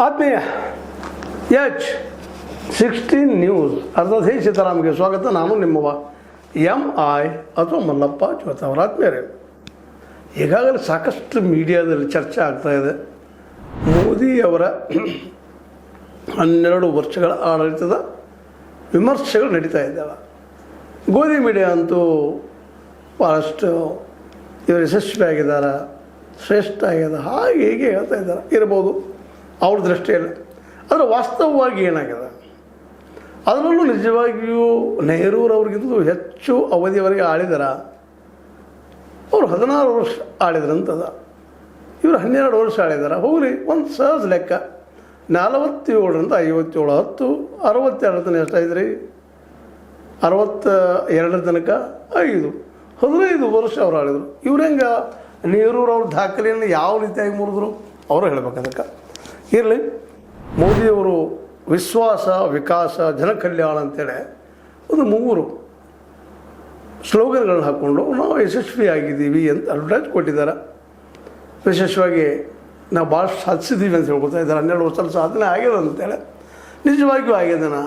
ಆತ್ಮೀಯ H16 news ಅರ್ಧಧೇ ಸೀತಾರಾಮ್ಗೆ ಸ್ವಾಗತ. ನಾನು ನಿಮ್ಮವ MI ಅಥವಾ ಮಲ್ಲಪ್ಪ ಜ್ಯೋತ ಅವರ ಆತ್ಮೀಯರೇ. ಈಗಾಗಲೇ ಸಾಕಷ್ಟು ಮೀಡಿಯಾದಲ್ಲಿ ಚರ್ಚೆ ಆಗ್ತಾ ಇದೆ. ಮೋದಿಯವರ 12 ವರ್ಷಗಳ ಆಡಳಿತದ ವಿಮರ್ಶೆಗಳು ನಡೀತಾ ಇದ್ದಾವೆ. ಗೋಧಿ ಮೀಡಿಯಾ ಅಂತೂ ಭಾಳಷ್ಟು ಇವರು ಯಶಸ್ವಿಯಾಗಿದ್ದಾರೆ, ಶ್ರೇಷ್ಠ ಆಗಿದೆ, ಹಾಗೆ ಹೀಗೆ ಹೇಳ್ತಾ ಇದ್ದಾರೆ. ಇರ್ಬೋದು ಅವ್ರ ದೃಷ್ಟಿಯಲ್ಲಿ. ಆದರೆ ವಾಸ್ತವವಾಗಿ ಏನಾಗಿದೆ, ಅದರಲ್ಲೂ ನಿಜವಾಗಿಯೂ ನೆಹರೂರವ್ರಿಗಿಂತಲೂ ಹೆಚ್ಚು ಅವಧಿಯವರೆಗೆ ಆಳಿದಾರ. ಅವರು 16 ವರ್ಷ ಆಳಿದ್ರಂತದ, ಇವರು 12 ವರ್ಷ ಆಳಿದಾರ. ಹೋಗಲಿ, ಒಂದು ಸಹಜ ಲೆಕ್ಕ 47ರಿಂದ 57, 10, 62 ತನಕ ಎಷ್ಟಾಯ್ತು ರೀ? 62 ತನಕ 15 ವರ್ಷ ಅವ್ರು ಆಳಿದರು. ಇವ್ರು ಹೆಂಗೆ ನೆಹರೂರವ್ರ ದಾಖಲೆಯನ್ನು ಯಾವ ರೀತಿಯಾಗಿ ಮುರಿದ್ರು ಅವರು ಹೇಳ್ಬೇಕು. ಅದಕ್ಕೆ ಇರಲಿ, ಮೋದಿಯವರು ವಿಶ್ವಾಸ, ವಿಕಾಸ, ಜನಕಲ್ಯಾಣ ಅಂತೇಳಿ ಒಂದು 3 ಸ್ಲೋಗನ್ಗಳನ್ನ ಹಾಕ್ಕೊಂಡು ನಾವು ಯಶಸ್ವಿಯಾಗಿದ್ದೀವಿ ಅಂತ ಅಡ್ವರ್ಟೈಸ್ ಕೊಟ್ಟಿದ್ದಾರೆ. ವಿಶೇಷವಾಗಿ ನಾವು ಭಾಳ ಸಾಧಿಸಿದ್ದೀವಿ ಅಂತ ಹೇಳ್ಕೊತಾ ಇದ್ದಾರೆ. 12 ವರ್ಷ ಸಾಧನೆ ಆಗಿದೆ ಅಂತೇಳಿ. ನಿಜವಾಗಿಯೂ ಆಗಿದ್ದಾನ.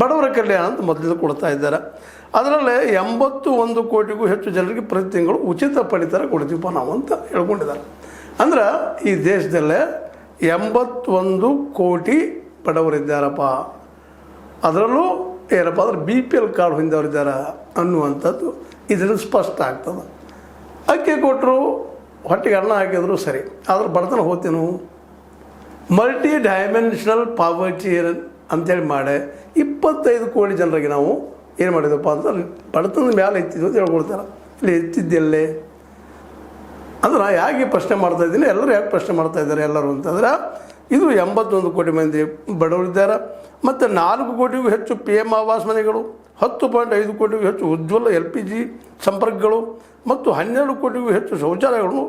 ಬಡವರ ಕಲ್ಯಾಣ ಅಂತ ಮೊದಲು ಕೊಡ್ತಾ ಇದ್ದಾರೆ. ಅದರಲ್ಲೇ 81 ಕೋಟಿಗೂ ಹೆಚ್ಚು ಜನರಿಗೆ ಪ್ರತಿ ತಿಂಗಳು ಉಚಿತ ಪಡಿತರ ಕೊಡ್ತೀವಪ್ಪ ನಾವು ಅಂತ ಹೇಳ್ಕೊಂಡಿದ್ದಾರೆ. ಅಂದ್ರೆ ಈ ದೇಶದಲ್ಲೇ 81 ಕೋಟಿ ಬಡವರಿದ್ದಾರಪ್ಪ. ಅದರಲ್ಲೂ ಏನಪ್ಪ ಅಂದ್ರೆ BPL ಕಾರ್ಡ್ ಹೊಂದವರಿದ್ದಾರೆ ಅನ್ನುವಂಥದ್ದು ಇದರಿಂದ ಸ್ಪಷ್ಟ ಆಗ್ತದೆ. ಅಕ್ಕಿ ಕೊಟ್ಟರು, ಹೊಟ್ಟೆಗೆ ಅನ್ನ ಹಾಕಿದ್ರು ಸರಿ, ಆದ್ರೆ ಬಡತನ ಹೋಗ್ತೀವಿ. ಮಲ್ಟಿ ಡೈಮೆನ್ಷನಲ್ ಪಾವರ್ಟಿ ಅಂತೇಳಿ ಮಾಡಿ 25 ಕೋಟಿ ಜನರಿಗೆ ನಾವು ಏನು ಮಾಡಿದಪ್ಪ ಅಂತ ಬಡತನದ ಮೇಲೆ ಎತ್ತಿದ್ವು ಅಂತ ಹೇಳ್ಕೊಳ್ತಾರೆ. ಇಲ್ಲಿ ಎತ್ತಿದ್ದೆಲ್ಲೇ ಅಂದ್ರೆ ಯಾಕೆ ಪ್ರಶ್ನೆ ಮಾಡ್ತಾಯಿದ್ದೀನಿ, ಎಲ್ಲರೂ ಯಾಕೆ ಪ್ರಶ್ನೆ ಮಾಡ್ತಾಯಿದ್ದಾರೆ ಎಲ್ಲರೂ ಅಂತಂದ್ರೆ, ಇದು 81 ಕೋಟಿ ಮಂದಿ ಬಡವರಿದ್ದಾರೆ. ಮತ್ತು 4 ಕೋಟಿಗೂ ಹೆಚ್ಚು PM ಆವಾಸ್ ಮನೆಗಳು, 10.5 ಕೋಟಿಗೂ ಹೆಚ್ಚು ಉಜ್ವಲ LPG ಸಂಪರ್ಕಗಳು ಮತ್ತು 12 ಕೋಟಿಗೂ ಹೆಚ್ಚು ಶೌಚಾಲಯಗಳನ್ನು